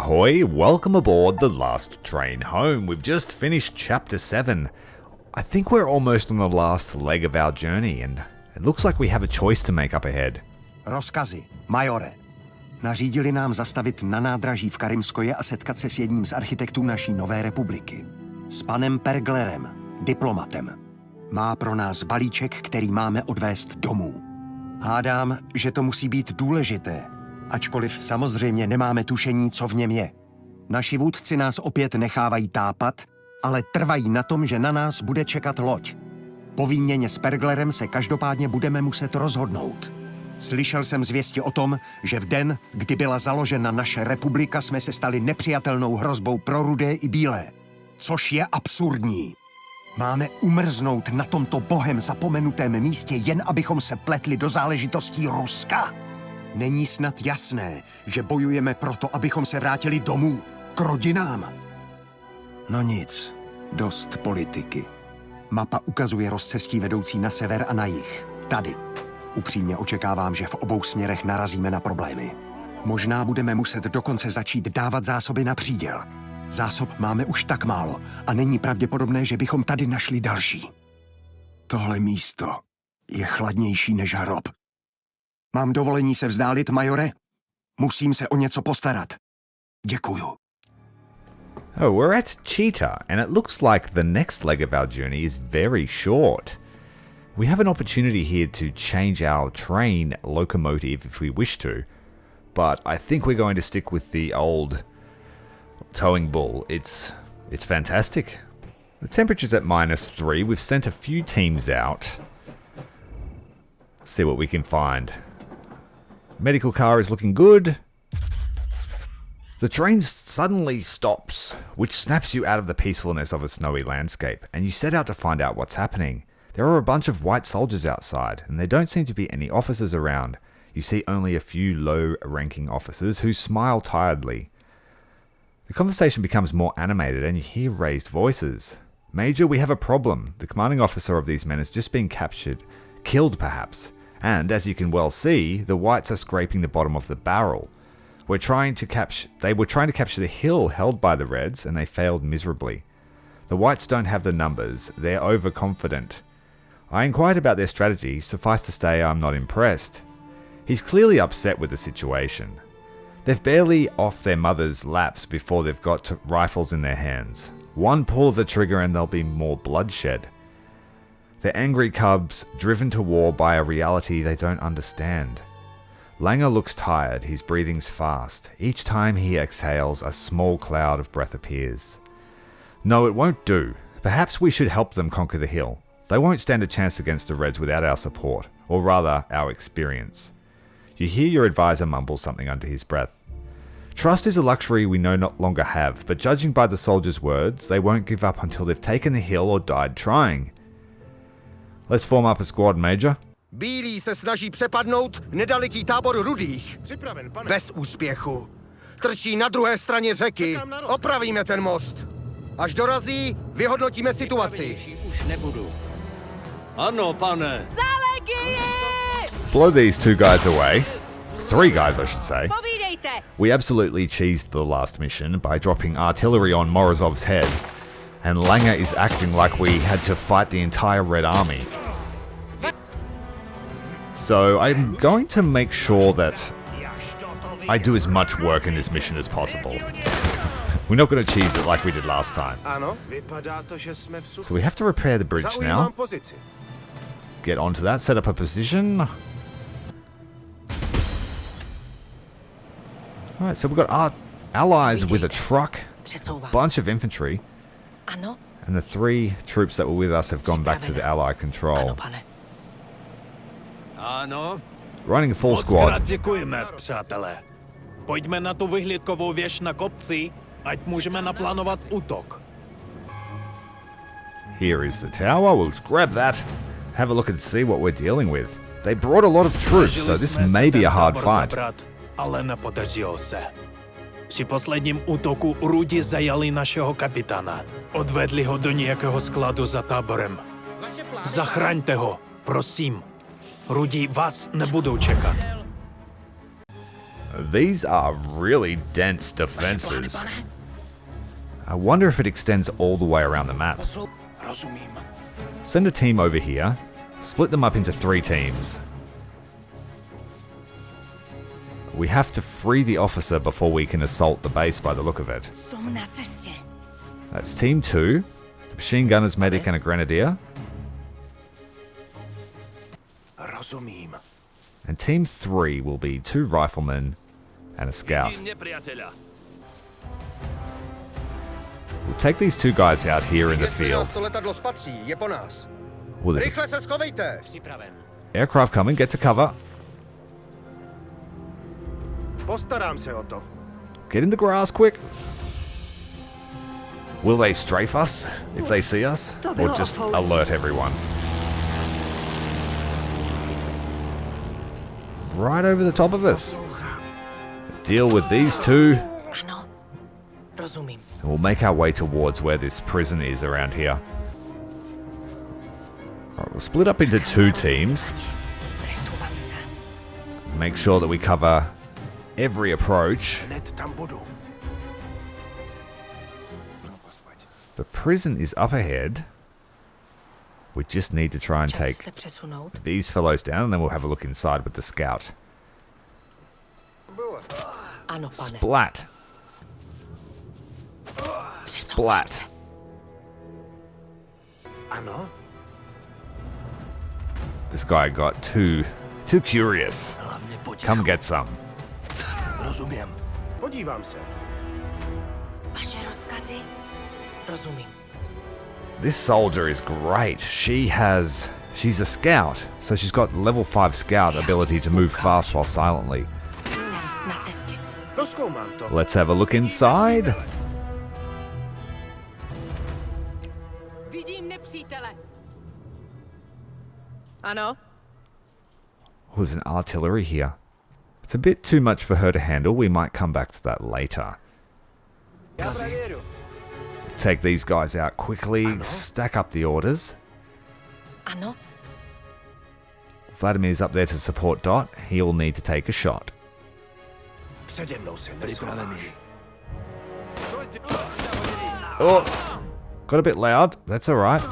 Ahoy, welcome aboard the last train home. We've just finished chapter 7. I think we're almost on the last leg of our journey and it looks like we have a choice to make up ahead. Rozkazy, majore. Nařídili nám zastavit na nádraží v Karimskoje a setkat se s jedním z architektů naší nové republiky. S panem Perglerem, diplomatem. Má pro nás balíček, který máme odvést domů. Hádám, že to musí být důležité, ačkoliv samozřejmě nemáme tušení, co v něm je. Naši vůdci nás opět nechávají tápat, ale trvají na tom, že na nás bude čekat loď. Po výměně s Perglerem se každopádně budeme muset rozhodnout. Slyšel jsem zvěsti o tom, že v den, kdy byla založena naše republika, jsme se stali nepřijatelnou hrozbou pro rudé i bílé. Což je absurdní. Máme umrznout na tomto bohem zapomenutém místě, jen abychom se pletli do záležitostí Ruska? Není snad jasné, že bojujeme proto, abychom se vrátili domů, k rodinám? No nic, dost politiky. Mapa ukazuje rozcestí vedoucí na sever a na jih. Tady. Upřímně očekávám, že v obou směrech narazíme na problémy. Možná budeme muset dokonce začít dávat zásoby na příděl. Zásob máme už tak málo a není pravděpodobné, že bychom tady našli další. Tohle místo je chladnější než hrob. Mám dovolení se vzdálit, majore? Musím se o něco postarat. Děkuju. Oh, we're at Chita, and it looks like the next leg of our journey is very short. We have an opportunity here to change our train locomotive if we wish to, but I think we're going to stick with the old towing bull. It's fantastic. The temperature's at -3. We've sent a few teams out. Let's see what we can find. Medical car is looking good. The train suddenly stops, which snaps you out of the peacefulness of a snowy landscape, and you set out to find out what's happening. There are a bunch of white soldiers outside, and there don't seem to be any officers around. You see only a few low-ranking officers who smile tiredly. The conversation becomes more animated, and you hear raised voices. Major, we have a problem. The commanding officer of these men has just been captured, killed perhaps, and as you can well see, the whites are scraping the bottom of the barrel. They were trying to capture the hill held by the Reds, and they failed miserably. The whites don't have the numbers, they're overconfident. I inquired about their strategy, suffice to say I'm not impressed. He's clearly upset with the situation. They've barely off their mother's laps before they've got rifles in their hands. One pull of the trigger and there'll be more bloodshed. They're angry cubs, driven to war by a reality they don't understand. Langer looks tired, his breathing's fast. Each time he exhales, a small cloud of breath appears. No, it won't do. Perhaps we should help them conquer the hill. They won't stand a chance against the Reds without our support, or rather, our experience. You hear your advisor mumble something under his breath. Trust is a luxury we no longer have, but judging by the soldiers' words, they won't give up until they've taken the hill or died trying. Let's form up a squad, Major. Bílí se snaží přepadnout nedaleký tábor rudých. Připraven, pane. Bez úspěchu. Trčí na druhé straně řeky. Opravíme ten most. Až dorazí, vyhodnotíme situaci. Už nebudu. Ano, pane. Blow these two guys away. 3 guys, I should say. We absolutely cheesed the last mission by dropping artillery on Morozov's head, and Langer is acting like we had to fight the entire Red Army. So I'm going to make sure that I do as much work in this mission as possible. We're not going to cheese it like we did last time. So we have to repair the bridge now. Get onto that, set up a position. Alright, so we've got our allies with a truck, a bunch of infantry, and the 3 troops that were with us have gone back to the Allied control. Ano. Running a full squad. Děkujeme, přátelé. Pojďme na tu vyhlídkovou věž na kopci, ať můžeme naplánovat útok. Here is the tower. We'll grab that, have a look and see what we're dealing with. They brought a lot of troops, so this may be a hard fight. Ale nepodařilo se. Při posledním útoku Rudi zajali našeho kapitána. Odvedli ho do nějakého skladu za táborem. Zachraňte ho, prosím. Rudi vás nebudou čekat. These are really dense defenses. I wonder if it extends all the way around the map. Send a team over here. Split them up into 3 teams. We have to free the officer before we can assault the base by the look of it. That's team 2. The machine gunners, medic and a grenadier. And team 3 will be 2 riflemen and a scout. We'll take these 2 guys out here in the field. Well, there's aircraft coming, get to cover. Get in the grass quick. Will they strafe us if they see us? Or just alert everyone? Right over the top of us. Deal with these 2. And we'll make our way towards where this prison is around here. Alright, we'll split up into 2 teams. Make sure that we cover every approach. The prison is up ahead. We just need to try and take these fellows down, and then we'll have a look inside with the scout. Splat. Splat. This guy got too curious. Come get some. This soldier is great. She's a scout, so she's got level 5 scout ability to move fast while silently. Let's have a look inside. Oh, there's an artillery here. It's a bit too much for her to handle. We might come back to that later. Take these guys out quickly. Stack up the orders. Vladimir's up there to support Dot. He'll need to take a shot. Oh, got a bit loud. That's alright.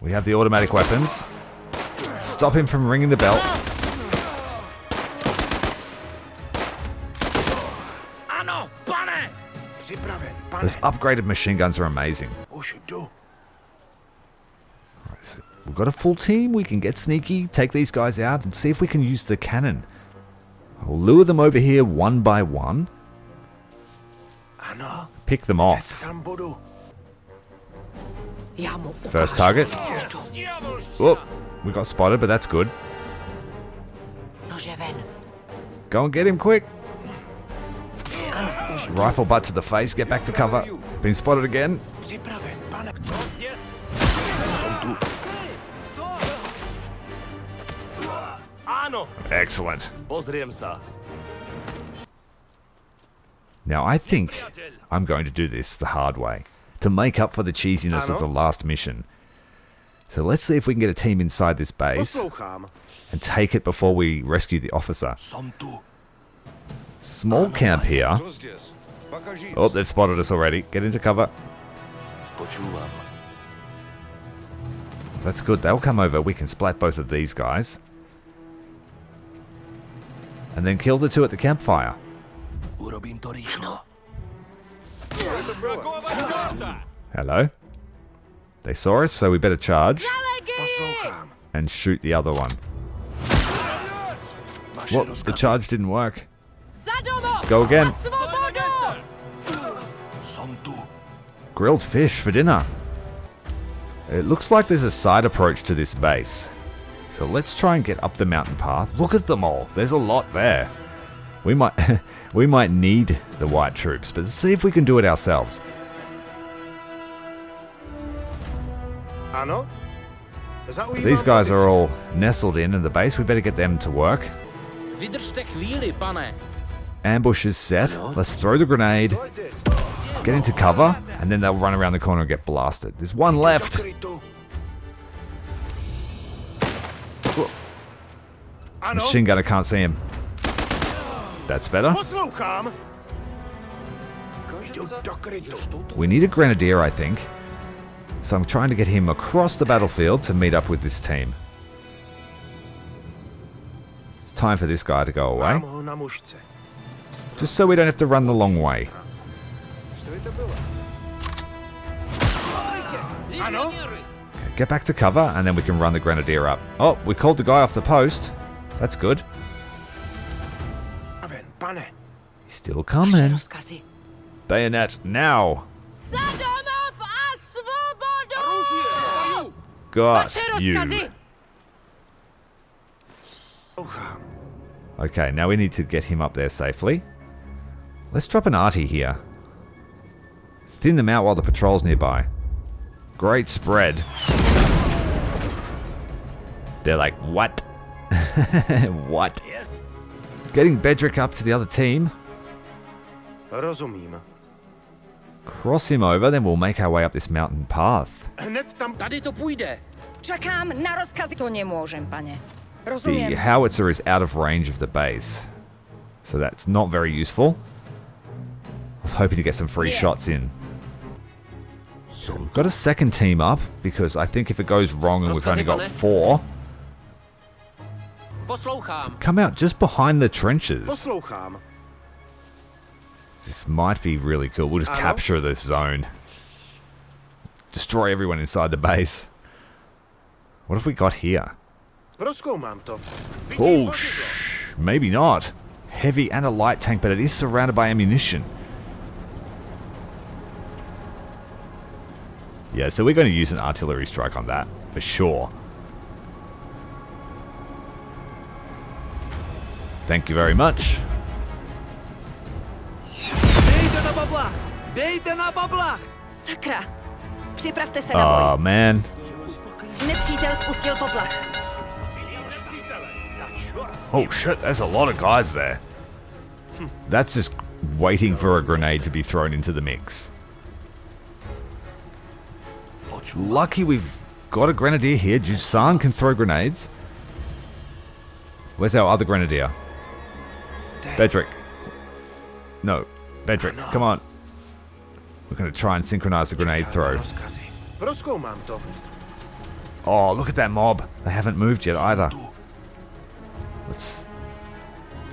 We have the automatic weapons. Stop him from ringing the bell. Those upgraded machine guns are amazing. Right, so we've got a full team. We can get sneaky, take these guys out, and see if we can use the cannon. I'll lure them over here one by one. Pick them off. First target. Oh, we got spotted, but that's good. Go and get him quick. Rifle butt to the face, get back to cover. Been spotted again. Excellent. Now I think I'm going to do this the hard way, to make up for the cheesiness of the last mission. So let's see if we can get a team inside this base and take it before we rescue the officer. Small camp here. Oh, they've spotted us already. Get into cover. That's good. They'll come over. We can splat both of these guys. And then kill the 2 at the campfire. Hello. They saw us, so we better charge. And shoot the other one. What? The charge didn't work. Go again. Grilled fish for dinner. It looks like there's a side approach to this base. So let's try and get up the mountain path. Look at them all. There's a lot there. We might need the white troops, but let's see if we can do it ourselves. These guys are all nestled in the base. We better get them to work. Ambush is set. Let's throw the grenade. Get into cover, and then they'll run around the corner and get blasted. There's one left. Machine gunner can't see him. That's better. Poslouchám. We need a grenadier, I think. So I'm trying to get him across the battlefield to meet up with this team. It's time for this guy to go away. Just so we don't have to run the long way. Okay, get back to cover, and then we can run the grenadier up. Oh, we called the guy off the post. That's good. He's still coming. Bayonet now. Got you. Okay, now we need to get him up there safely. Let's drop an arty here. Thin them out while the patrol's nearby. Great spread. They're like, what? What? Getting Bedrick up to the other team. Rozumím. Cross him over, then we'll make our way up this mountain path. Tady to půjde. Čekám na rozkazy. To nemôžem, pane. The Rozumiem. howitzer is out of range of the base, so that's not very useful. I was hoping to get some free shots in. Got a second team up, because I think if it goes wrong and we've only got 4, come out just behind the trenches. Poslouchám. This might be really cool. We'll just capture this zone. Destroy everyone inside the base. What have we got here? Rozkoumám to. Oh, maybe not. Heavy and a light tank, but it is surrounded by ammunition. Yeah, so we're going to use an artillery strike on that, for sure. Thank you very much. Sakra. Připravte se na boj. Oh, man. Nepřítel spustil poplach. Oh, shit, there's a lot of guys there. That's just waiting for a grenade to be thrown into the mix. Lucky we've got a grenadier here. Jusan can throw grenades. Where's our other grenadier? Bedrick. No, Bedrick, come on. We're going to try and synchronize the grenade throw. Rozkoumám to. Oh, look at that mob. They haven't moved yet either. It's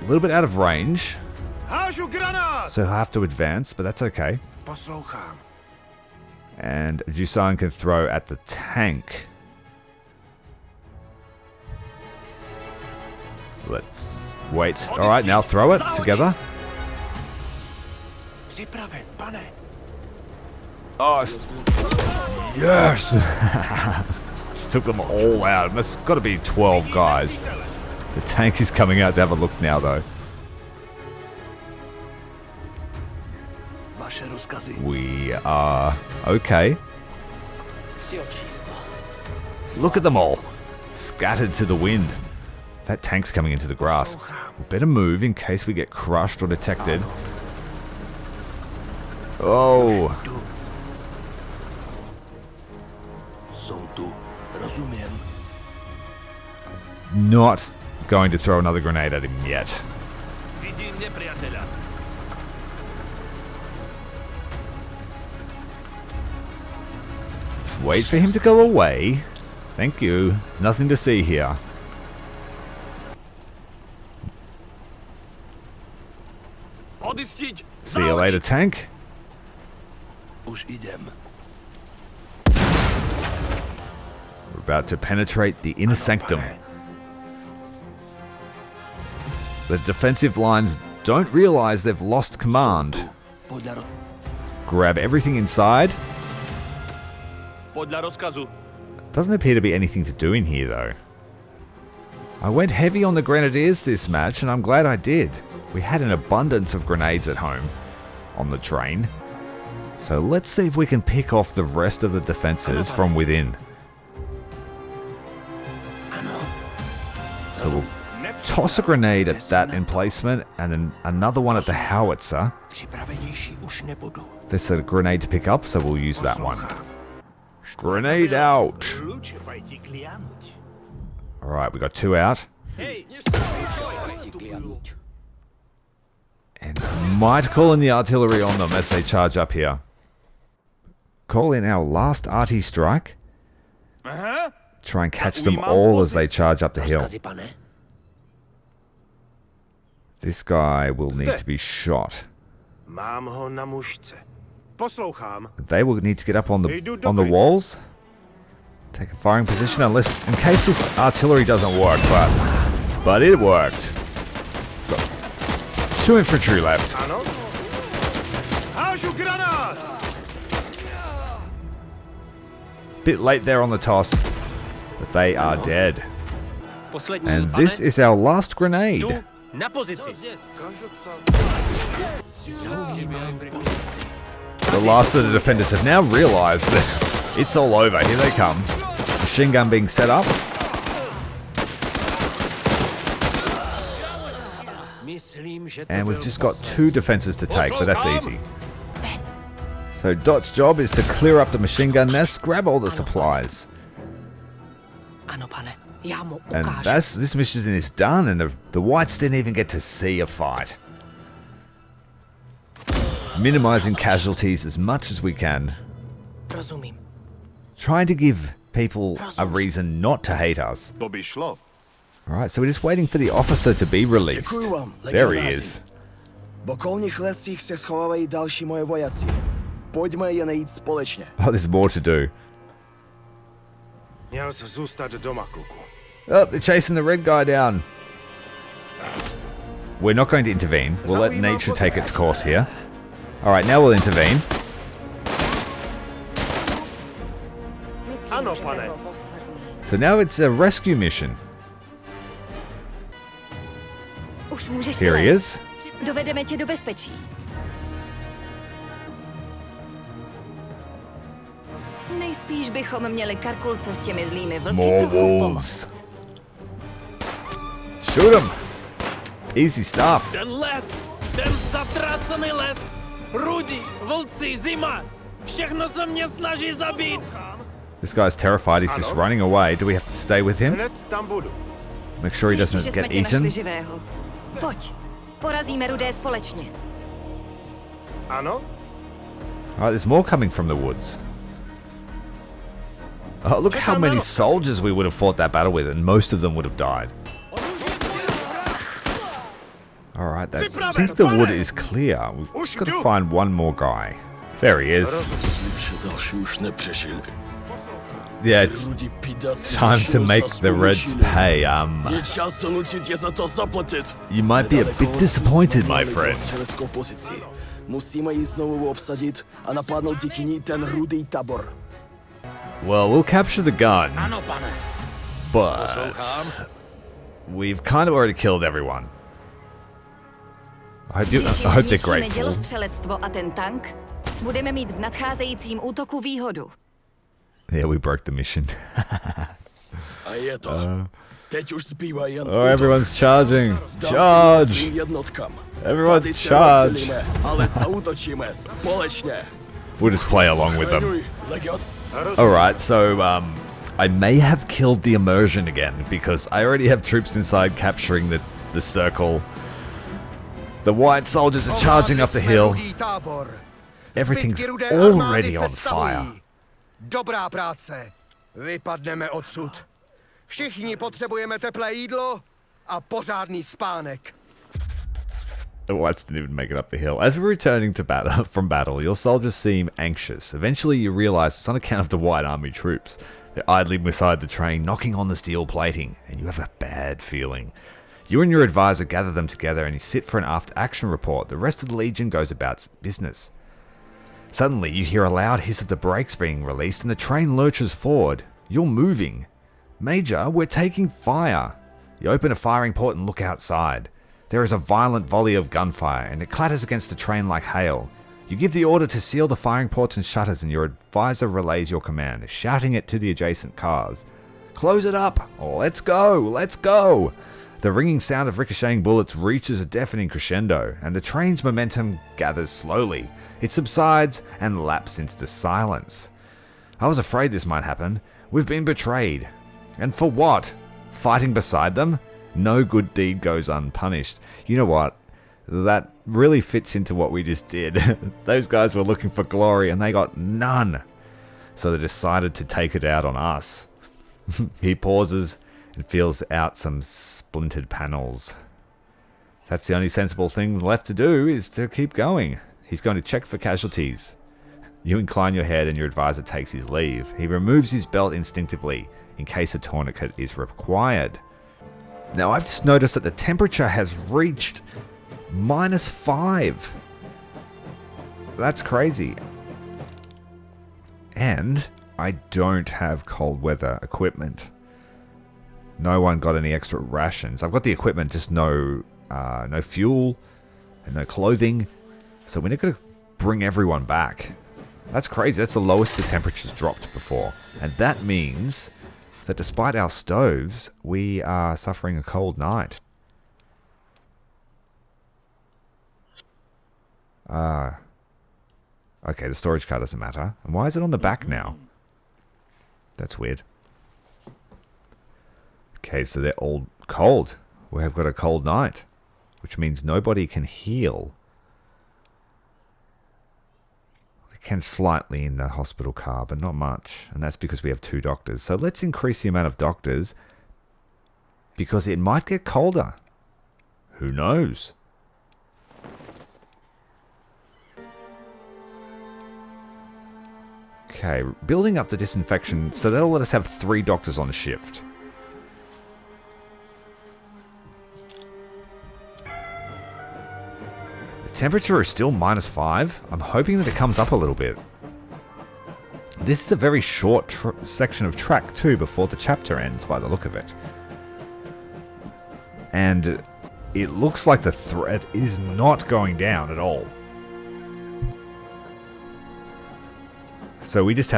a little bit out of range, Hážu granát. so I have to advance, but that's okay. Poslouchám. And Jusan can throw at the tank. Let's wait. Alright, now throw it together. Připraven, pane. Oh, yes! This took them all out. That's got to be 12 guys. The tank is coming out to have a look now, though. Vaše rozkazy. We are okay. Look at them all. Scattered to the wind. That tank's coming into the grass. We better move in case we get crushed or detected. Oh. Som tu. Rozumiem. Not going to throw another grenade at him yet. Vidím nepriateľa. Let's wait for him to go away. Thank you. There's nothing to see here. Odistiť. See you later, tank. Už idem. We're about to penetrate the inner sanctum. The defensive lines don't realize they've lost command. Grab everything inside. Podľa rozkazu. Doesn't appear to be anything to do in here, though. I went heavy on the grenadiers this match, and I'm glad I did. We had an abundance of grenades at home on the train. So let's see if we can pick off the rest of the defenses from within. So we'll toss a grenade at that emplacement, and then another one at the howitzer. Připravenější už nebudu. There's a grenade to pick up, so we'll use that one. Grenade out! Alright, we got 2 out. And might call in the artillery on them as they charge up here. Call in our last arty strike. Try and catch them all as they charge up the hill. This guy will need to be shot. They will need to get up on the walls. Take a firing position unless, in case this artillery doesn't work, but it worked. Got 2 infantry left. Bit late there on the toss, but they are dead. And this is our last grenade. Na pozici. The last of the defenders have now realized that it's all over. Here they come. Machine gun being set up. And we've just got 2 defenses to take, but that's easy. So Dot's job is to clear up the machine gun nest, grab all the supplies. And this mission is done, and the Whites didn't even get to see a fight. Minimizing casualties as much as we can. Trying to give people a reason not to hate us. Alright, so we're just waiting for the officer to be released. There he is. Oh, there's more to do. Oh, they're chasing the red guy down. We're not going to intervene. We'll let nature take its course here. Alright, now we'll intervene. So now it's a rescue mission. Here he is. Dovedeme tě do bezpečí. Nejspíš bychom měli Karkulce s těmi zlými vlky More trochu wolves. pomoct. Shoot him. Easy stuff. Ten les, ten zatracený les, Rudy, vlci, zima, všechno se mě snaží zabít. This guy's terrified. He's just running away. Do we have to stay with him? Make sure he Ještě, doesn't že jsme get tě našli eaten. živého. Pojď, porazíme Rudé společně. Alright, there's more coming from the woods. Oh, look how many soldiers we would have fought that battle with, and most of them would have died. Alright, I think the wood is clear. We've got to find one more guy. There he is. Yeah, it's time to make the Reds pay. You might be a bit disappointed, my friend. Well, we'll capture the gun, but we've kind of already killed everyone. I hope they're grateful. Dělostřelectvo a ten tank, budeme mít v nadcházejícím útoku výhodu. Yeah, we broke the mission. Oh, everyone's charging. Charge! Everyone charge! We'll just play along with them. Alright, so I may have killed the immersion again because I already have troops inside capturing the circle. The white soldiers are charging up the hill. Everything's already on fire. Dobrá práce. Vypadneme odsud. Všichni potřebujeme teplé jídlo a pořádný spánek. The whites didn't even make it up the hill. As we're returning to from battle, your soldiers seem anxious. Eventually you realize it's on account of the white army troops. They're idling beside the train, knocking on the steel plating, and you have a bad feeling. You and your advisor gather them together and you sit for an after-action report. The rest of the Legion goes about its business. Suddenly, you hear a loud hiss of the brakes being released and the train lurches forward. You're moving. Major, we're taking fire. You open a firing port and look outside. There is a violent volley of gunfire and it clatters against the train like hail. You give the order to seal the firing ports and shutters and your advisor relays your command, shouting it to the adjacent cars. Close it up! Let's go! Let's go! The ringing sound of ricocheting bullets reaches a deafening crescendo, and the train's momentum gathers slowly. It subsides and lapses into silence. I was afraid this might happen. We've been betrayed. And for what? Fighting beside them? No good deed goes unpunished. You know what? That really fits into what we just did. Those guys were looking for glory and they got none. So they decided to take it out on us. He pauses and feels out some splintered panels. That's the only sensible thing left to do, is to keep going. He's going to check for casualties. You incline your head and your advisor takes his leave. He removes his belt instinctively in case a tourniquet is required. Now I've just noticed that the temperature has reached -5. That's crazy. And I don't have cold weather equipment. No one got any extra rations. I've got the equipment, just no fuel and no clothing. So we're not going to bring everyone back. That's crazy. That's the lowest the temperature's dropped before. And that means that despite our stoves, we are suffering a cold night. Okay, the storage car doesn't matter. And why is it on the back now? That's weird. Okay, so they're all cold. We have got a cold night, which means nobody can heal. They can slightly in the hospital car, but not much. And that's because we have 2 doctors. So let's increase the amount of doctors, because it might get colder. Who knows? Okay, building up the disinfection, so that'll let us have 3 doctors on shift. The temperature is still -5. I'm hoping that it comes up a little bit. This is a very short section of track too before the chapter ends, by the look of it. And it looks like the threat is not going down at all. So we're just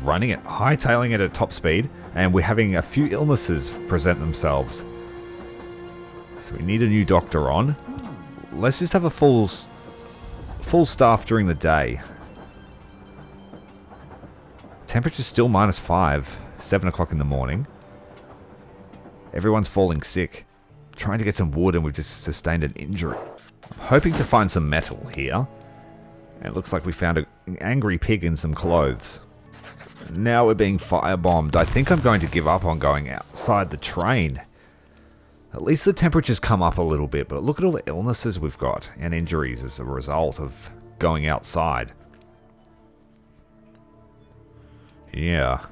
running it, hightailing it at top speed, and we're having a few illnesses present themselves. So we need a new doctor on. Let's just have a full staff during the day. Temperature's still -5, 7 o'clock in the morning. Everyone's falling sick. Trying to get some wood and we've just sustained an injury. I'm hoping to find some metal here. It looks like we found an angry pig in some clothes. Now we're being firebombed. I think I'm going to give up on going outside the train. At least the temperature's come up a little bit, but look at all the illnesses we've got and injuries as a result of going outside. Yeah.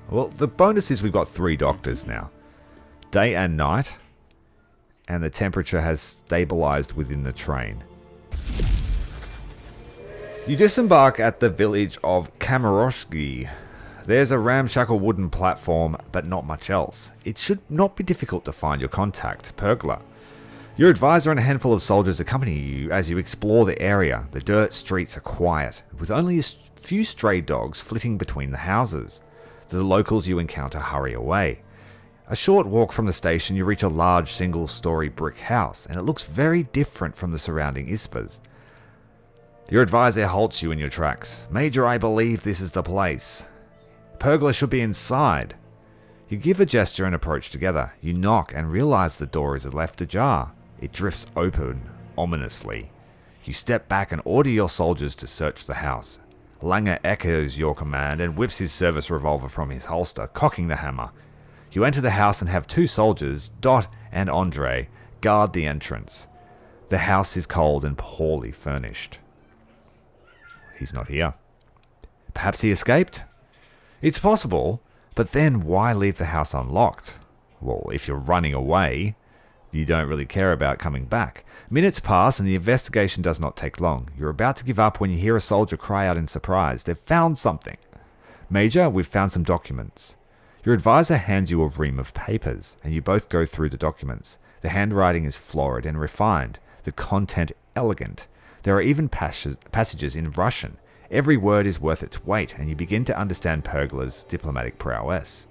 Well, the bonus is we've got 3 doctors now. Day and night. And the temperature has stabilized within the train. You disembark at the village of Kameroshki. There's a ramshackle wooden platform, but not much else. It should not be difficult to find your contact, Pergler. Your advisor and a handful of soldiers accompany you as you explore the area. The dirt streets are quiet, with only a few stray dogs flitting between the houses. The locals you encounter hurry away. A short walk from the station, you reach a large single-story brick house, and it looks very different from the surrounding ispas. Your advisor halts you in your tracks. Major, I believe this is the place. Pergler should be inside. You give a gesture and approach together. You knock and realize the door is left ajar. It drifts open, ominously. You step back and order your soldiers to search the house. Langer echoes your command and whips his service revolver from his holster, cocking the hammer. You enter the house and have 2 soldiers, Dot and Andre, guard the entrance. The house is cold and poorly furnished. He's not here. Perhaps he escaped? It's possible, but then why leave the house unlocked? Well, if you're running away, you don't really care about coming back. Minutes pass and the investigation does not take long. You're about to give up when you hear a soldier cry out in surprise. They've found something. Major, we've found some documents. Your advisor hands you a ream of papers, and you both go through the documents. The handwriting is florid and refined, the content elegant. There are even passages in Russian. Every word is worth its weight, and you begin to understand Pergler's diplomatic prowess.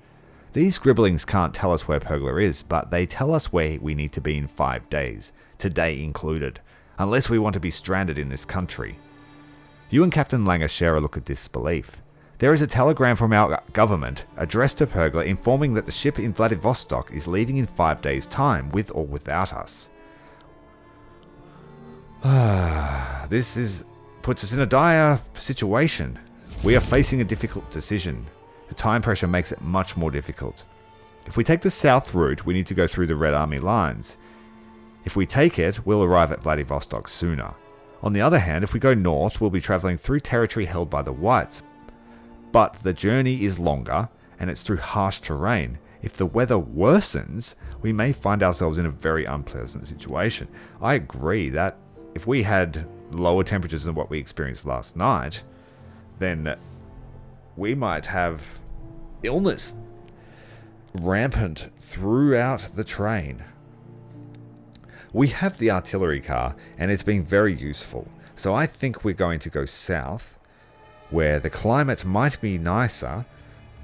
These scribblings can't tell us where Pergler is, but they tell us where we need to be in 5 days, today included, unless we want to be stranded in this country. You and Captain Langer share a look of disbelief. There is a telegram from our government addressed to Pergler informing that the ship in Vladivostok is leaving in 5 days' time, with or without us. This puts us in a dire situation. We are facing a difficult decision. The time pressure makes it much more difficult. If we take the south route, we need to go through the Red Army lines. If we take it, we'll arrive at Vladivostok sooner. On the other hand, if we go north, we'll be traveling through territory held by the Whites. But the journey is longer, and it's through harsh terrain. If the weather worsens, we may find ourselves in a very unpleasant situation. I agree that if we had lower temperatures than what we experienced last night, then we might have illness rampant throughout the train. We have the artillery car, and it's been very useful. So I think we're going to go south, where the climate might be nicer,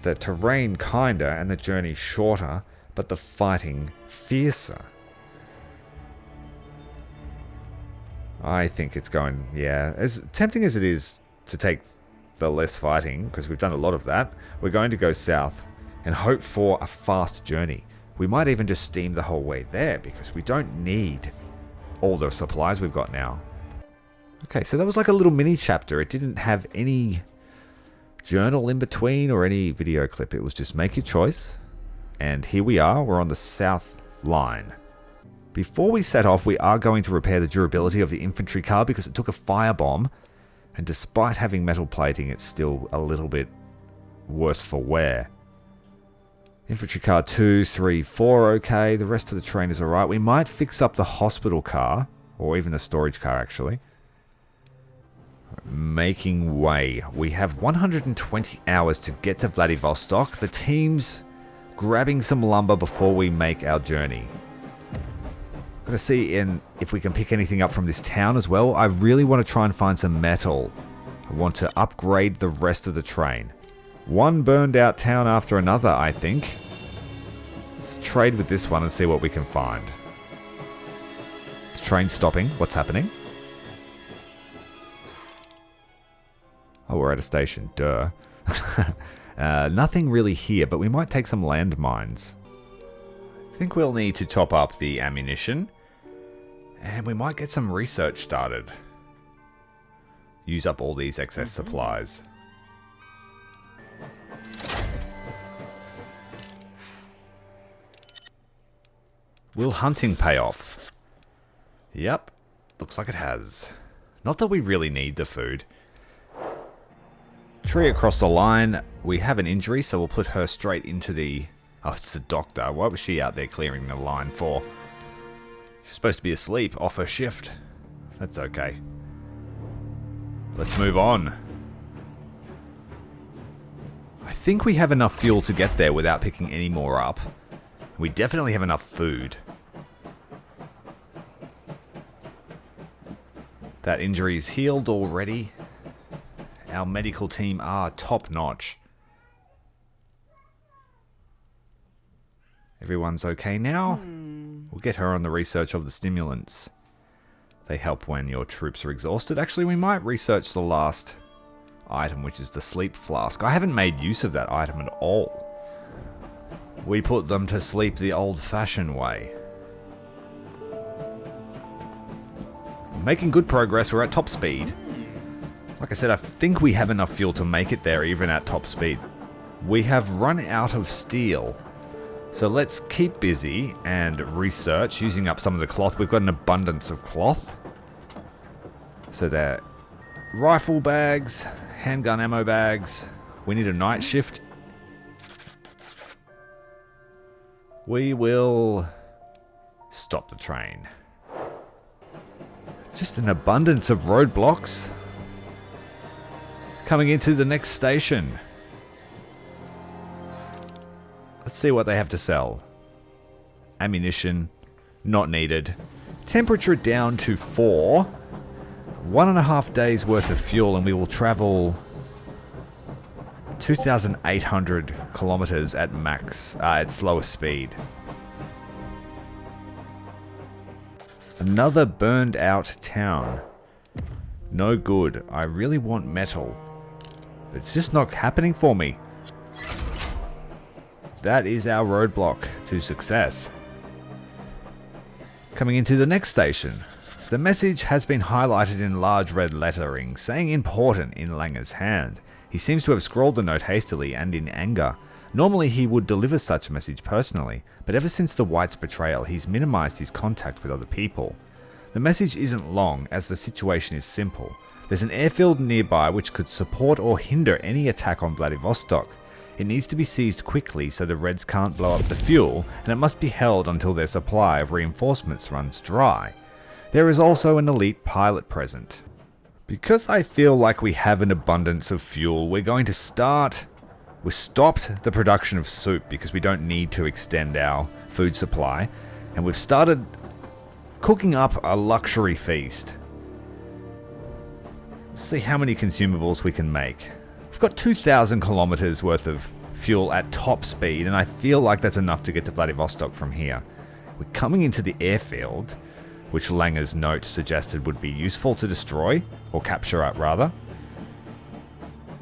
the terrain kinder, and the journey shorter, but the fighting fiercer. I think it's going, yeah, as tempting as it is to take the less fighting, because we've done a lot of that, we're going to go south and hope for a fast journey. We might even just steam the whole way there, because we don't need all the supplies we've got now. Okay, so that was like a little mini chapter. It didn't have any journal in between or any video clip. It was just make your choice. And here we are, we're on the south line. Before we set off, we are going to repair the durability of the infantry car because it took a firebomb. And despite having metal plating, it's still a little bit worse for wear. Infantry car 2, 3, 4, okay. The rest of the train is alright. We might fix up the hospital car, or even the storage car actually. Making way. We have 120 hours to get to Vladivostok. The team's grabbing some lumber before we make our journey. Gonna see if we can pick anything up from this town as well. I really want to try and find some metal. I want to upgrade the rest of the train. One burned out town after another, I think. Let's trade with this one and see what we can find. The train's stopping. What's happening? Oh, we're at a station. Duh. Nothing really here, but we might take some landmines. I think we'll need to top up the ammunition. And we might get some research started. Use up all these excess supplies. Will hunting pay off? Yep, looks like it has. Not that we really need the food. Tree across the line. We have an injury, so we'll put her straight into the... Oh, it's the doctor. What was she out there clearing the line for? She's supposed to be asleep off her shift. That's okay. Let's move on. I think we have enough fuel to get there without picking any more up. We definitely have enough food. That injury is healed already. Our medical team are top-notch. Everyone's okay now. We'll get her on the research of the stimulants. They help when your troops are exhausted. Actually, we might research the last item, which is the sleep flask. I haven't made use of that item at all. We put them to sleep the old-fashioned way. Making good progress. We're at top speed. Like I said, I think we have enough fuel to make it there even at top speed. We have run out of steel. So let's keep busy and research using up some of the cloth. We've got an abundance of cloth. So they're rifle bags, handgun ammo bags. We need a night shift. We will stop the train. Just an abundance of roadblocks. Coming into the next station. Let's see what they have to sell. Ammunition, not needed. Temperature down to 4. 1.5 days worth of fuel and we will travel 2,800 kilometers at max, at slower speed. Another burned out town. No good. I really want metal. It's just not happening for me. That is our roadblock to success. Coming into the next station. The message has been highlighted in large red lettering, saying important in Langer's hand. He seems to have scrawled the note hastily and in anger. Normally he would deliver such a message personally, but ever since the Whites' betrayal he's minimized his contact with other people. The message isn't long, as the situation is simple. There's an airfield nearby which could support or hinder any attack on Vladivostok. It needs to be seized quickly so the Reds can't blow up the fuel, and it must be held until their supply of reinforcements runs dry. There is also an elite pilot present. Because I feel like we have an abundance of fuel, we're going to start... We stopped the production of soup because we don't need to extend our food supply, and we've started cooking up a luxury feast. Let's see how many consumables we can make. We've got 2,000 kilometers worth of fuel at top speed, and I feel like that's enough to get to Vladivostok from here. We're coming into the airfield, which Langer's note suggested would be useful to destroy, or capture up rather.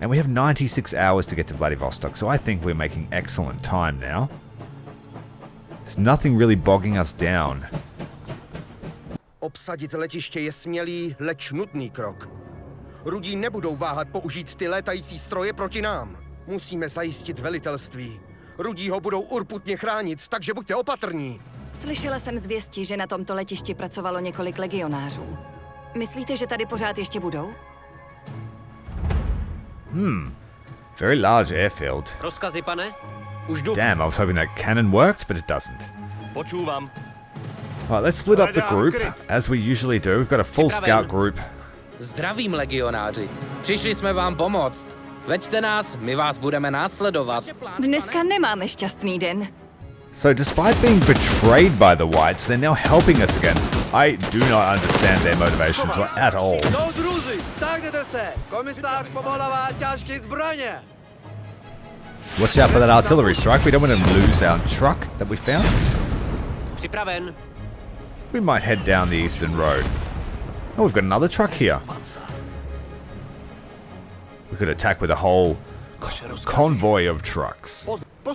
And we have 96 hours to get to Vladivostok, so I think we're making excellent time now. There's nothing really bogging us down. Obsadit letiště je smělý, leč nutný krok. Rudí nebudou váhat použít ty létající stroje proti nám. Musíme zajistit velitelství. Rudí ho budou urputně chránit, takže buďte opatrní. Slyšela jsem zvěsti, že na tomto letišti pracovalo několik legionářů. Myslíte, že tady pořád ještě budou? Very large airfield. Rozkazy, pane? Už jdu. Damn, I was hoping that cannon worked, but it doesn't. Počúvam. Alright, let's split up the group, as we usually do. We've got a full scout group. Zdravím, legionáři. Přišli jsme vám pomoct. Veďte nás, my vás budeme následovat. Dneska nemáme šťastný den. So despite being betrayed by the Whites, they're now helping us again. I do not understand their motivations at all. Soudruzi, stáhněte se! Komisář povolává těžké zbraně! Watch out for that artillery strike. We don't want to lose our truck that we found. Připraven. We might head down the eastern road. Oh, we've got another truck here. We could attack with a whole convoy of trucks.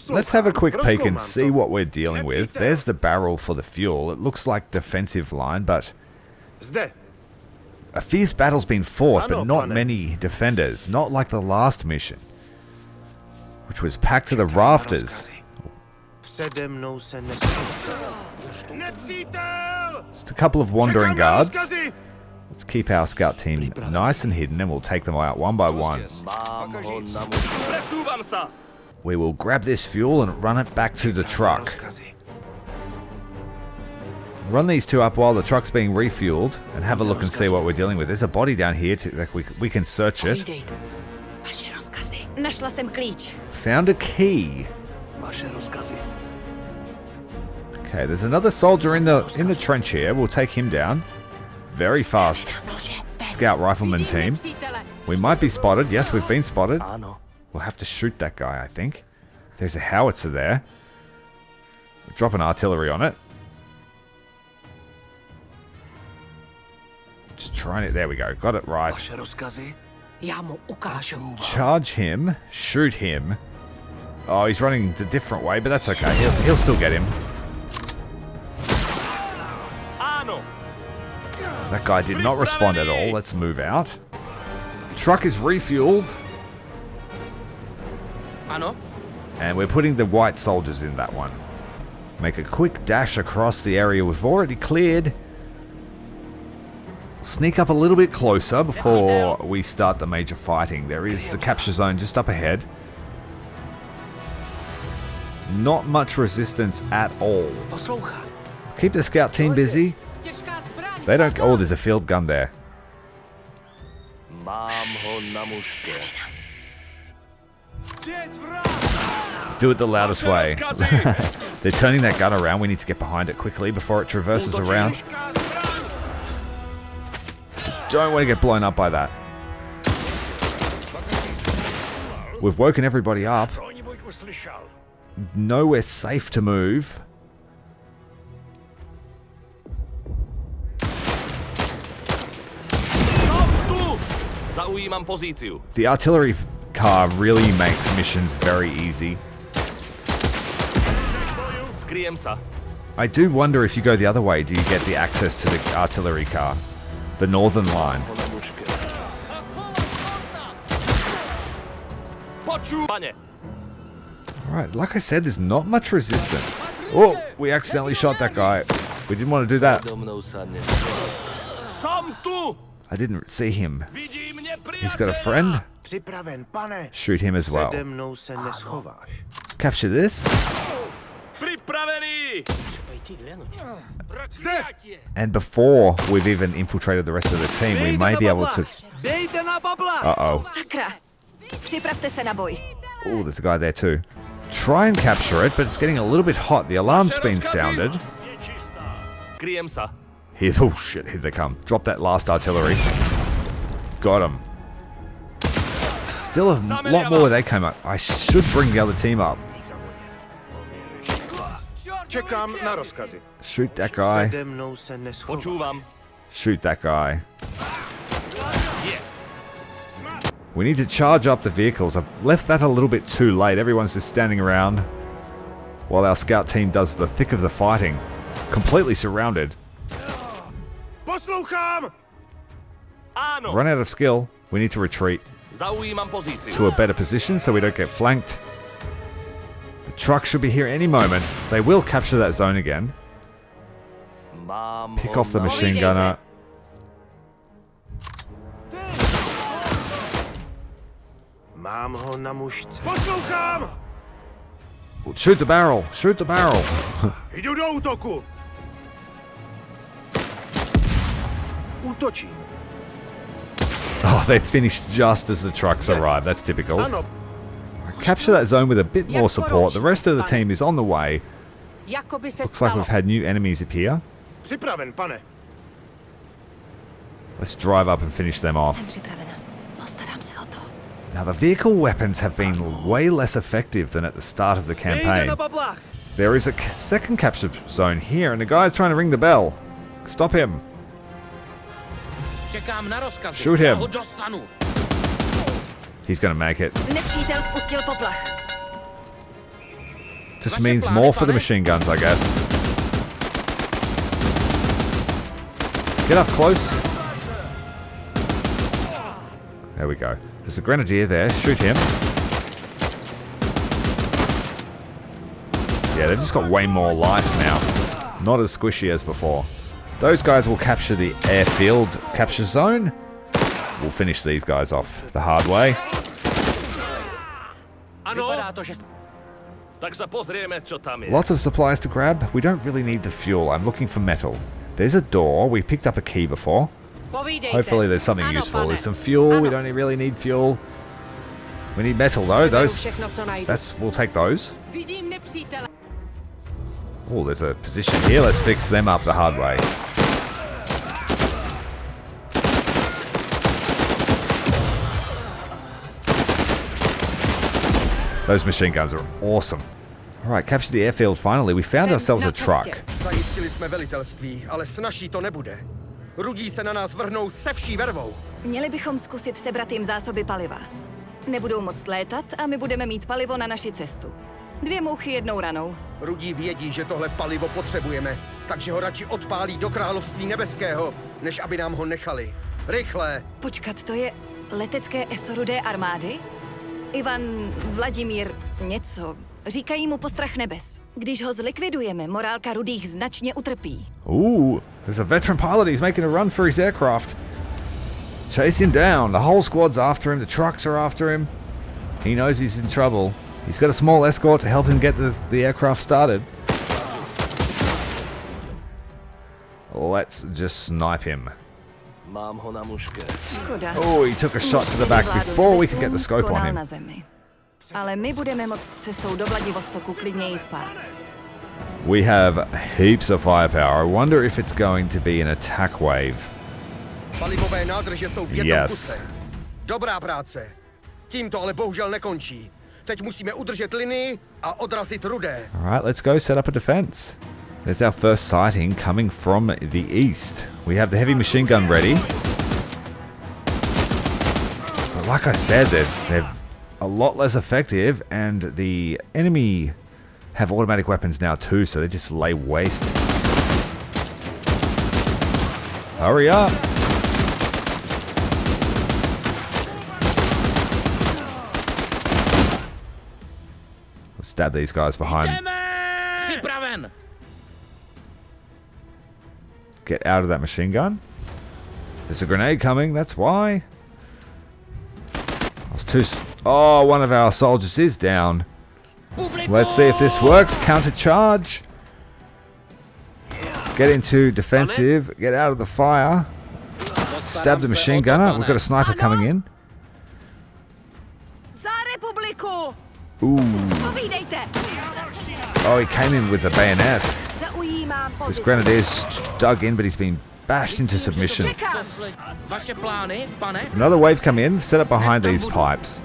Let's have a quick peek and see what we're dealing with. There's the barrel for the fuel. It looks like defensive line, but a fierce battle's been fought, but not many defenders. Not like the last mission, which was packed to the rafters. Just a couple of wandering guards. Let's keep our scout team nice and hidden, and we'll take them out one by one. We will grab this fuel and run it back to the truck. Run these two up while the truck's being refueled, and have a look and see what we're dealing with. There's a body down here, we can search it. Našla jsem klíč. Found a key. Okay, there's another soldier in the trench here. We'll take him down. Very fast scout rifleman team. We might be spotted. Yes, we've been spotted. We'll have to shoot that guy, I think. There's a howitzer there. Drop an artillery on it. Just trying it. There we go. Got it right. Charge him. Shoot him. Oh, he's running the different way, but that's okay. He'll still get him. That guy did not respond at all. Let's move out. Truck is refueled. And we're putting the white soldiers in that one. Make a quick dash across the area we've already cleared. Sneak up a little bit closer before we start the major fighting. There is the capture zone just up ahead. Not much resistance at all. Keep the scout team busy. They don't... Oh, there's a field gun there. Do it the loudest way. They're turning that gun around. We need to get behind it quickly before it traverses around. Don't want to get blown up by that. We've woken everybody up. Nowhere safe to move. Zaujímam pozíciu. The artillery car really makes missions very easy. Skryjem sa. I do wonder if you go the other way, do you get the access to the artillery car? The northern line. Alright, like I said, there's not much resistance. Oh, we accidentally shot that guy. We didn't want to do that. I didn't see him. He's got a friend. Připraven, pane. Shoot him as well. Přede mnou se neschováš. Capture this. And before we've even infiltrated the rest of the team, we may be able to... Dejte na bablach! Uh-oh. Sakra! Připravte se na boj. Oh, there's a guy there too. Try and capture it, but it's getting a little bit hot. The alarm's been sounded. Here, oh shit, here they come. Drop that last artillery. Got him. Still a lot more where they came up. I should bring the other team up. Čekám na rozkazy. Shoot that guy. Přede mnou se neschováš. Shoot that guy. We need to charge up the vehicles. I've left that a little bit too late. Everyone's just standing around while our scout team does the thick of the fighting. Completely surrounded. Poslouchám! Run out of skill. We need to retreat to a better position so we don't get flanked. The truck should be here any moment. They will capture that zone again. Pick off the machine gunner. Mám ho na mušce. Poslouchám! Shoot the barrel. Shoot the barrel. Jdu do útoku. Útočím. Oh, they finished just as the trucks arrive. That's typical. Ano. Capture that zone with a bit more support. The rest of the team is on the way. Looks like we've had new enemies appear. Připraven, pane. Let's drive up and finish them off. Now, the vehicle weapons have been way less effective than at the start of the Dejte campaign. na bablach. There is a second capture zone here, and the guy's trying to ring the bell. Stop him. Shoot him. He's gonna make it. Nepřítel spustil poplach. Just means more for the machine guns, I guess. Get up close. There we go. There's a grenadier there. Shoot him. Yeah, they've just got way more life now. Not as squishy as before. Those guys will capture the airfield capture zone. We'll finish these guys off the hard way. Lots of supplies to grab. We don't really need the fuel. I'm looking for metal. There's a door. We picked up a key before. Hopefully there's something useful. There's some fuel. We don't really need fuel. We need metal though. We'll take those. Oh, there's a position here. Let's fix them up the hard way. Those machine guns are awesome. Alright, capture the airfield finally. We found ourselves a truck. Zajistili jsme velitelství, ale snazší to nebude. Rudí se na nás vrhnou se vší vervou. Měli bychom zkusit sebrat jim zásoby paliva. Nebudou moct létat a my budeme mít palivo na naši cestu. 2 mouchy jednou ranou. Rudí vědí, že tohle palivo potřebujeme, takže ho radši odpálí do království nebeského, než aby nám ho nechali. Rychle! Počkat, to je letecké ESO Rudé armády? Ivan Vladimír něco. Říkají mu postrach nebes. Když ho zlikvidujeme, morálka Rudých značně utrpí. Ooh, there's a veteran pilot. He's making a run for his aircraft. Chase him down. The whole squad's after him. The trucks are after him. He knows he's in trouble. He's got a small escort to help him get the aircraft started. Let's just snipe him. Škoda. Oh, he took a shot to the back before we could get the scope on him. Na zemi. Ale my budeme moct cestou do Vladivostoku klidněji spát. We have heaps of firepower. I wonder if it's going to be an attack wave. Palivové nádrže jsou v jednom Yes. kuse. Dobrá práce. Tím to ale bohužel nekončí. Teď musíme udržet linii a odrazit Rudé. Alright, let's go set up a defense. There's our first sighting coming from the east. We have the heavy machine gun ready. But like I said, they're a lot less effective, and the enemy have automatic weapons now too, so they just lay waste. Hurry up! We'll stab these guys behind. Připraven! Get out of that machine gun. There's a grenade coming, that's why. I was too... Oh, one of our soldiers is down. Let's see if this works. Counter charge. Get into defensive. Get out of the fire. Stab the machine gunner. We've got a sniper coming in. Za republiku! Ooh. Povídejte! Oh, he came in with a bayonet. Zaujímám This pozici. grenadier's dug in, but he's been bashed into submission. Čekám. Vaše plány, pane? There's another wave come in. Set up behind these pipes.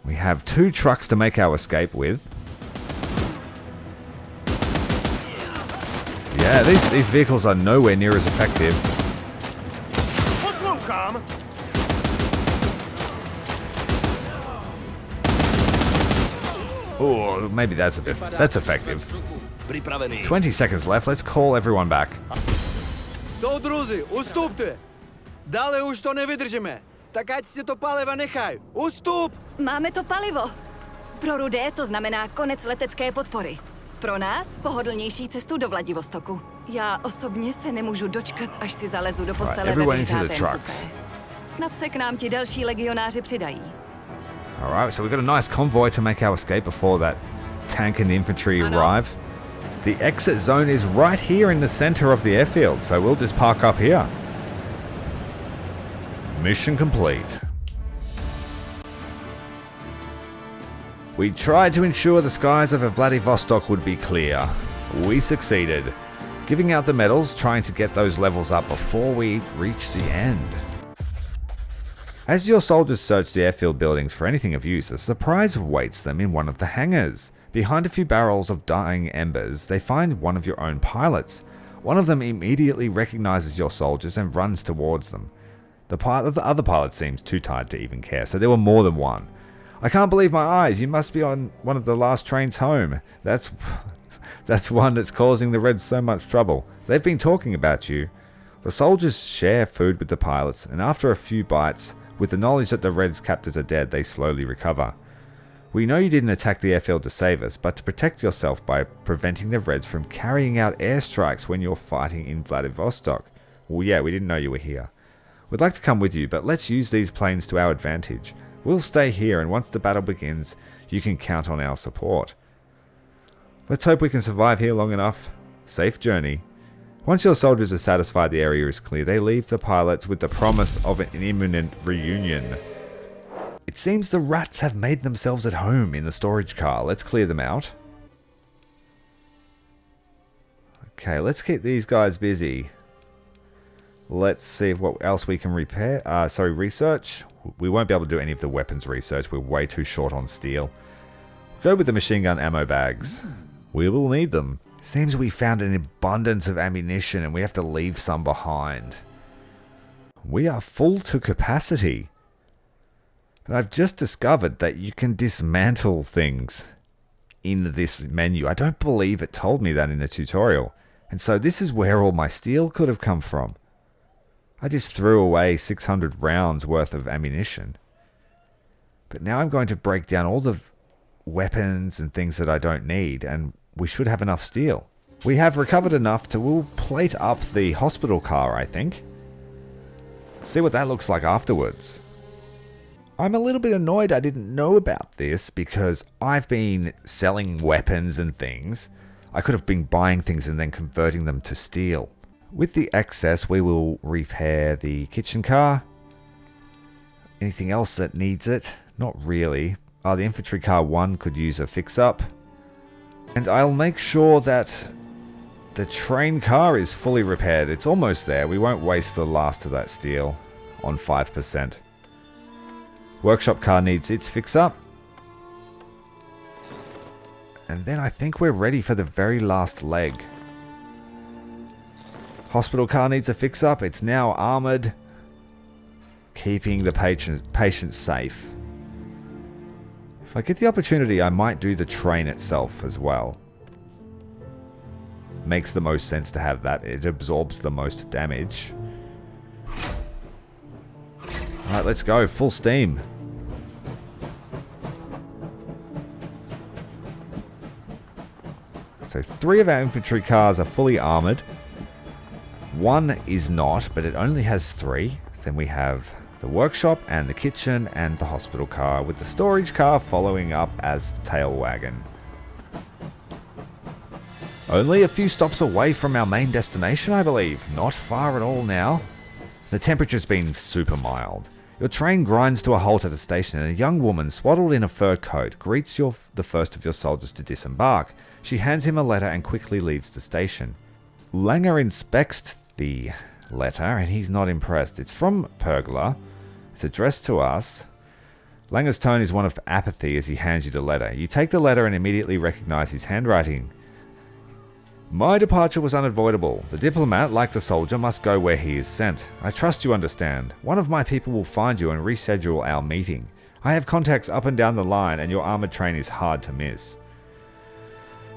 We have 2 trucks to make our escape with. Yeah, these vehicles are nowhere near as effective. Poslouchám. Oh, maybe that's effective. Připravený. 20 seconds left. Let's call everyone back. Soudruzi, ustupte! Dále už to nevydržíme. Tak ať si to paliva nechaj. Ustup! Máme to palivo. Pro Rudé to znamená konec letecké podpory. Pro nás pohodlnější cestu do Vladivostoku. Já osobně se nemůžu dočkat, až si zalezu do postele ve everyone into the vyhřátém trucks. kupé. Snad se k nám ti další legionáři přidají. Alright, so we've got a nice convoy to make our escape before that tank and the infantry arrive. The exit zone is right here in the center of the airfield, so we'll just park up here. Mission complete. We tried to ensure the skies over Vladivostok would be clear. We succeeded, giving out the medals, trying to get those levels up before we reach the end. As your soldiers search the airfield buildings for anything of use, a surprise awaits them in one of the hangars. Behind a few barrels of dying embers, they find one of your own pilots. One of them immediately recognizes your soldiers and runs towards them. The other pilot seems too tired to even care, so there were more than one. I can't believe my eyes. You must be on one of the last trains home. That's one that's causing the Reds so much trouble. They've been talking about you. The soldiers share food with the pilots, and after a few bites, with the knowledge that the Reds' captors are dead, they slowly recover. We know you didn't attack the airfield to save us, but to protect yourself by preventing the Reds from carrying out airstrikes when you're fighting in Vladivostok. Well, yeah, we didn't know you were here. We'd like to come with you, but let's use these planes to our advantage. We'll stay here, and once the battle begins, you can count on our support. Let's hope we can survive here long enough. Safe journey. Once your soldiers are satisfied the area is clear, they leave the pilots with the promise of an imminent reunion. It seems the rats have made themselves at home in the storage car. Let's clear them out. Okay, let's keep these guys busy. Let's see what else we can research. We won't be able to do any of the weapons research. We're way too short on steel. Go with the machine gun ammo bags. We will need them. Seems we found an abundance of ammunition and we have to leave some behind. We are full to capacity. And I've just discovered that you can dismantle things in this menu. I don't believe it told me that in the tutorial. And so this is where all my steel could have come from. I just threw away 600 rounds worth of ammunition. But now I'm going to break down all the weapons and things that I don't need, and we should have enough steel. We have recovered enough to we'll plate up the hospital car, I think. See what that looks like afterwards. I'm a little bit annoyed I didn't know about this because I've been selling weapons and things. I could have been buying things and then converting them to steel. With the excess, we will repair the kitchen car. Anything else that needs it? Not really. The infantry car 1 could use a fix-up. And I'll make sure that the train car is fully repaired. It's almost there. We won't waste the last of that steel on 5%. Workshop car needs its fix-up. And then I think we're ready for the very last leg. Hospital car needs a fix-up. It's now armored, keeping the patients safe. If If I get the opportunity, I might do the train itself as well. Makes the most sense to have that. It absorbs the most damage. Alright, let's go. Full steam. So 3 of our infantry cars are fully armored. 1 is not, but it only has 3. Then we have the workshop and the kitchen and the hospital car, with the storage car following up as the tail wagon. Only a few stops away from our main destination, I believe. Not far at all now. The temperature's been super mild. Your train grinds to a halt at a station, and a young woman swaddled in a fur coat greets the first of your soldiers to disembark. She hands him a letter and quickly leaves the station. Langer inspects the letter, and he's not impressed. It's from Pergler. It's addressed to us. Langer's tone is one of apathy as he hands you the letter. You take the letter and immediately recognize his handwriting. My departure was unavoidable. The diplomat, like the soldier, must go where he is sent. I trust you understand. One of my people will find you and reschedule our meeting. I have contacts up and down the line, and your armored train is hard to miss.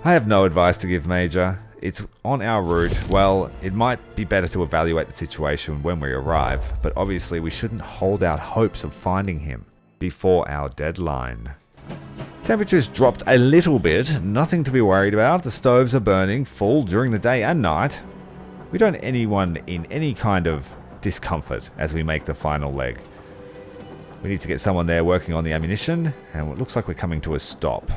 I have no advice to give, Major. It's on our route. Well, it might be better to evaluate the situation when we arrive, but obviously we shouldn't hold out hopes of finding him before our deadline. Temperatures dropped a little bit, nothing to be worried about. The stoves are burning full during the day and night. We don't want anyone in any kind of discomfort as we make the final leg. We need to get someone there working on the ammunition, and it looks like we're coming to a stop.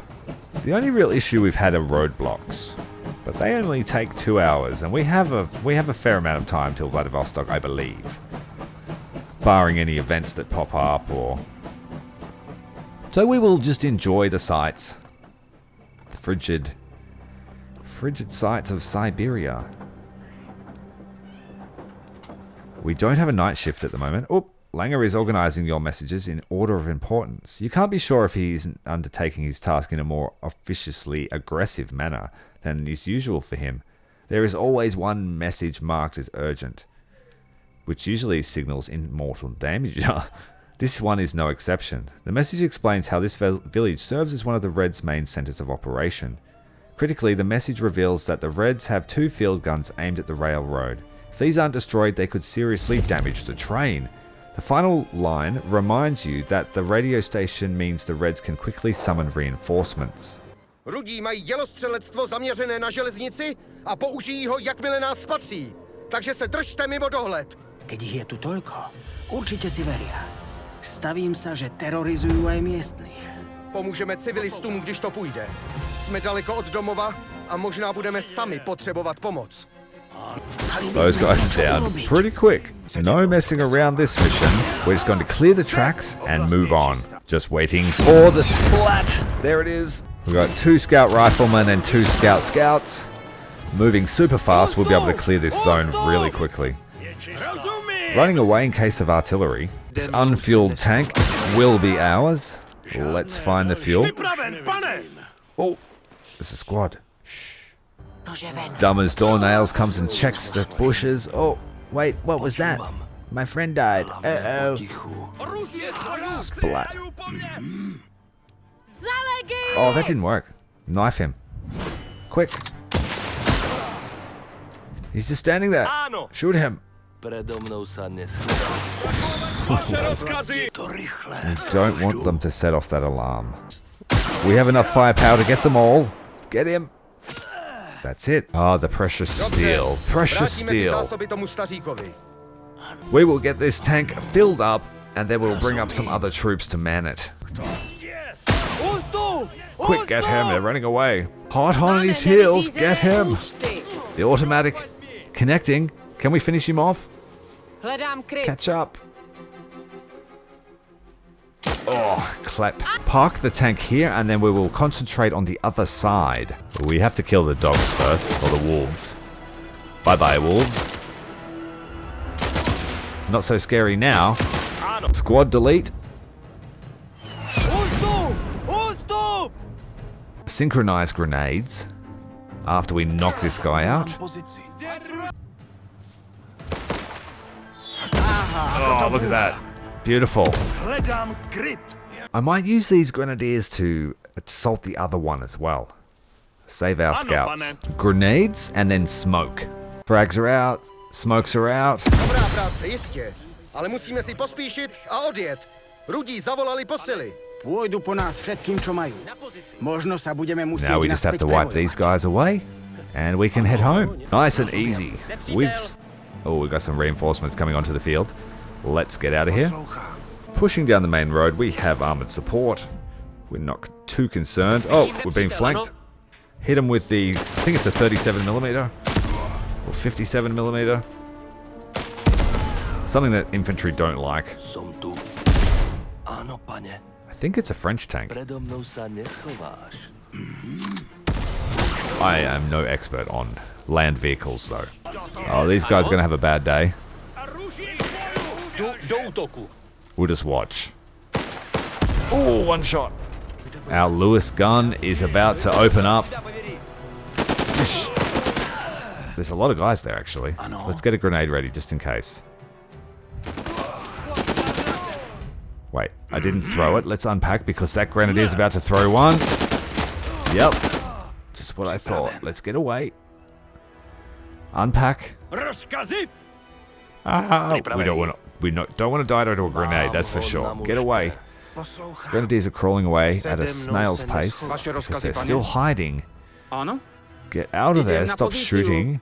The only real issue we've had are roadblocks, but they only take 2 hours, and we have a fair amount of time till Vladivostok, I believe, barring any events that pop up or. So we will just enjoy the sights, the frigid sights of Siberia. We don't have a night shift at the moment. Oh, Langer is organizing your messages in order of importance. You can't be sure if he isn't undertaking his task in a more officiously aggressive manner than is usual for him. There is always one message marked as urgent, which usually signals immortal damage. This one is no exception. The message explains how this village serves as one of the Reds' main centers of operation. Critically, the message reveals that the Reds have 2 field guns aimed at the railroad. If these aren't destroyed, they could seriously damage the train. The final line reminds you that the radio station means the Reds can quickly summon reinforcements. Rudí mají dělostřelectvo zaměřené na železnici a použijí ho, jakmile nás spatří. Takže se držte mimo dohled. Keď ich je tu toľko, určite si veria. Stavím sa, že terorizujú aj miestnych. Pomůžeme civilistům, když to půjde. Jsme daleko od domova a možná budeme sami potřebovat pomoc. Those guys are down pretty quick. No messing around this mission. We're just going to clear the tracks and move on. Just waiting for the splat. There it is. We've got 2 scout riflemen and 2 scouts. Moving super fast, we'll be able to clear this zone really quickly. Running away in case of artillery. This unfueled tank will be ours. Let's find the fuel. Oh, there's a squad. Dumb as doornails comes and checks the bushes. Oh, wait, what was that? My friend died. Uh-oh. Splat. Oh, that didn't work. Knife him. Quick. He's just standing there. Shoot him. You don't want them to set off that alarm. We have enough firepower to get them all. Get him. That's it. Ah, the precious steel. Precious steel. We will get this tank filled up, and then we'll bring up some other troops to man it. Quick, get him. They're running away. Hot on his heels. Get him. The automatic. Connecting. Can we finish him off? Catch up. Oh, clap. Park the tank here, and then we will concentrate on the other side. We have to kill the dogs first, or the wolves. Bye-bye, wolves. Not so scary now. Squad delete. Synchronize grenades after we knock this guy out. Oh, look at that. Beautiful. I might use these grenadiers to assault the other one as well. Save our scouts. Grenades and then smoke. Frags are out, smokes are out. Dobrá práce, jistě. Ale musíme si pospíšit a odjet. Rudí zavolali posily. Pôjdu po nás všetkým, čo majú. Možno sa budeme musieť Now we just have to wipe these guys away and we can head home. Nice and easy. Oh, we've got some reinforcements coming onto the field. Let's get out of here. Pushing down the main road, we have armored support. We're not too concerned. Oh, we're being flanked. Hit them with the, I think it's a 37mm or 57mm. Something that infantry don't like. I think it's a French tank. I am no expert on land vehicles though. Oh, these guys are gonna have a bad day. We'll just watch. Oh, one shot. Our Lewis gun is about to open up. There's a lot of guys there actually. Let's get a grenade ready just in case. Wait, I didn't throw it. Let's unpack because that grenadier is about to throw one. Yep. Just what I thought. Let's get away. Unpack. We don't want to die to a grenade, that's for sure. Get away. Grenadiers are crawling away at a snail's pace because they're still hiding. Get out of there, stop shooting,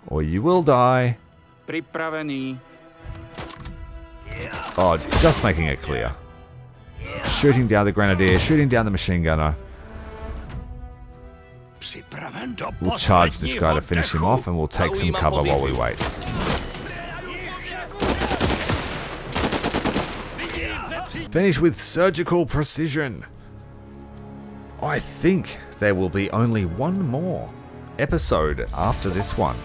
or you will die. Oh, just making it clear. Shooting down the grenadier, shooting down the machine gunner. We'll charge this guy to finish him off and we'll take some cover while we wait. Finish with surgical precision. I think there will be only one more episode after this one.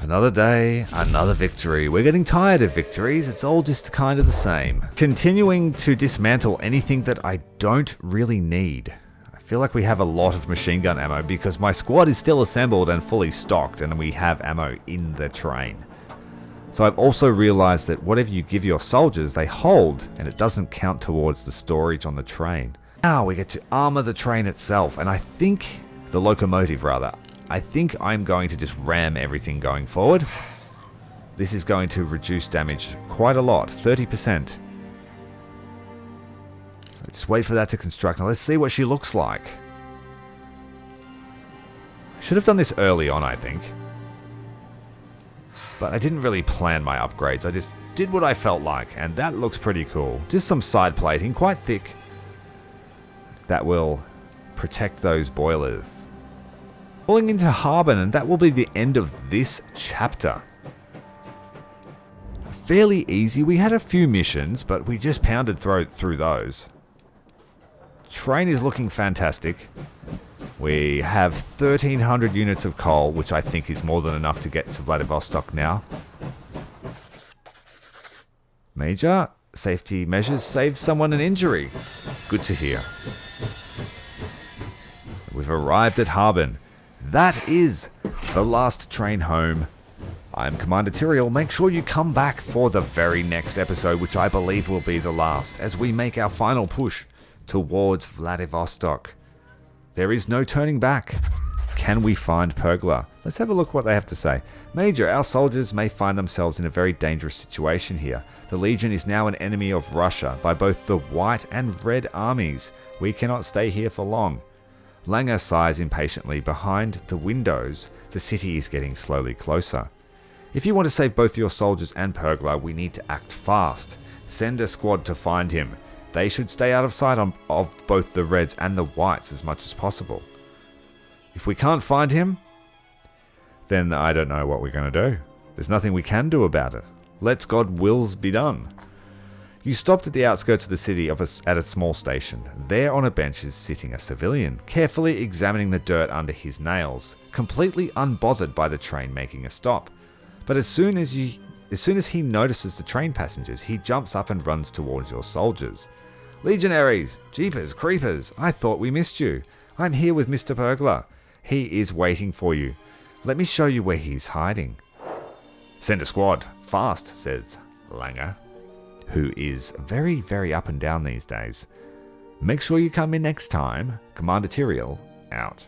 Another day, another victory. We're getting tired of victories, it's all just kind of the same. Continuing to dismantle anything that I don't really need. I feel like we have a lot of machine gun ammo because my squad is still assembled and fully stocked and we have ammo in the train. So I've also realized that whatever you give your soldiers, they hold and it doesn't count towards the storage on the train. Now we get to armor the train itself, and I think, the locomotive rather, I think I'm going to just ram everything going forward. This is going to reduce damage quite a lot, 30%. So just wait for that to construct. Now let's see what she looks like. I should have done this early on, I think. But I didn't really plan my upgrades. I just did what I felt like, and that looks pretty cool. Just some side plating, quite thick. That will protect those boilers. Pulling into Harbin, and that will be the end of this chapter. Fairly easy. We had a few missions, but we just pounded through those. Train is looking fantastic. We have 1,300 units of coal, which I think is more than enough to get to Vladivostok now. Major safety measures saved someone an injury. Good to hear. We've arrived at Harbin. That is the last train home. I'm Commander Tyrael. Make sure you come back for the very next episode, which I believe will be the last, as we make our final push towards Vladivostok. There is no turning back. Can we find Pergla? Let's have a look what they have to say. Major, our soldiers may find themselves in a very dangerous situation here. The Legion is now an enemy of Russia by both the White and Red armies. We cannot stay here for long. Langer sighs impatiently. Behind the windows, the city is getting slowly closer. If you want to save both your soldiers and Pergla, we need to act fast. Send a squad to find him. They should stay out of sight of both the Reds and the Whites as much as possible. If we can't find him, then I don't know what we're going to do. There's nothing we can do about it. Let's God wills be done. You stopped at the outskirts of the city at a small station. There on a bench is sitting a civilian, carefully examining the dirt under his nails, completely unbothered by the train making a stop. But as soon as he notices the train passengers, he jumps up and runs towards your soldiers. Legionaries! Jeepers, creepers! I thought we missed you. I'm here with Mr. Pergla. He is waiting for you. Let me show you where he's hiding. Send a squad. Fast, says Langer, who is very, very up and down these days. Make sure you come in next time. Commander Tyrael, out.